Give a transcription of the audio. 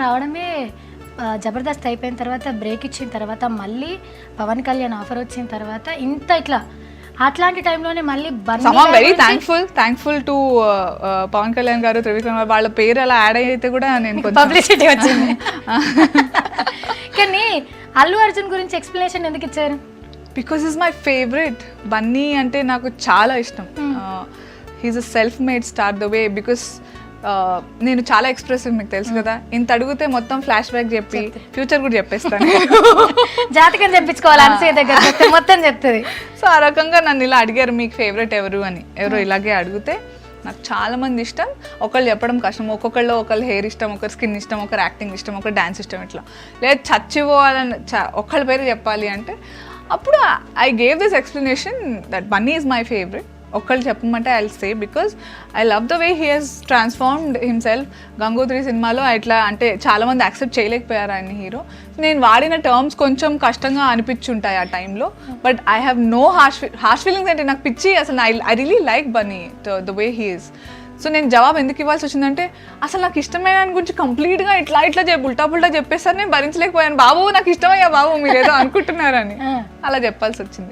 రావడమే జబర్దస్త్ అయిపోయిన తర్వాత బ్రేక్ ఇచ్చిన తర్వాత మళ్ళీ పవన్ కళ్యాణ్ ఆఫర్ వచ్చిన తర్వాత ఇంత ఇట్లా అట్లాంటి టైంలోనే మళ్ళీ very thankful to Pawan Kalyan garu, Trivikram వాళ్ళ పేరు అలా యాడ్ అయితే కూడా నేను పబ్లిసిటీ వచ్చింది. కానీ అల్లు అర్జున్ గురించి ఎక్స్ప్లెనేషన్ ఎందుకు ఇచ్చారు? Because is my favourite. Bunny అంటే నాకు చాలా ఇష్టం. He's a self made star the way. Because నేను చాలా ఎక్స్ప్రెసివ్, మీకు తెలుసు కదా. ఇంత అడిగితే మొత్తం ఫ్లాష్ బ్యాక్ చెప్పి ఫ్యూచర్ కూడా చెప్పేస్తాను. జాతకం చెప్పించుకోవాలి అనసూయ దగ్గర మొత్తం చెప్తుంది. సో ఆ రకంగా నన్ను ఇలా అడిగారు మీకు ఫేవరెట్ ఎవరు అని. ఎవరో ఇలాగే అడిగితే నాకు చాలా మంది ఇష్టం. ఒకళ్ళు చెప్పడం కష్టం. ఒకళ్ళు హెయిర్ ఇష్టం, ఒకరు స్కిన్ ఇష్టం, ఒకరు యాక్టింగ్ ఇష్టం, ఒకరు డాన్స్ ఇష్టం. ఇట్లా లేదు చచ్చిపోవాలని ఒకళ్ళ పేరు చెప్పాలి అంటే అప్పుడు I gave this explanation that Bunny is my favourite. ఒక్కళ్ళు చెప్పమంటే I will say because I love the way he has transformed himself. Gangotri సినిమాలో ఇట్లా అంటే చాలామంది యాక్సెప్ట్ చేయలేకపోయారు ఆయన హీరో. నేను వాడిన టర్మ్స్ కొంచెం కష్టంగా అనిపించుంటాయి ఆ టైంలో. But I have no harsh feelings. అంటే నాకు పిచ్చి అసలు. I really like Bunny the way he is. So నేను జవాబు ఎందుకు ఇవ్వాల్సి వచ్చిందంటే అసలు నాకు ఇష్టమైన దాని గురించి కంప్లీట్గా ఇట్లా ఉల్టా చెప్పేసారు. నేను భరించలేకపోయాను. బాబు నాకు ఇష్టమయ్యా బాబు, మీరు ఏదో అనుకుంటున్నారని అలా చెప్పాల్సి వచ్చింది.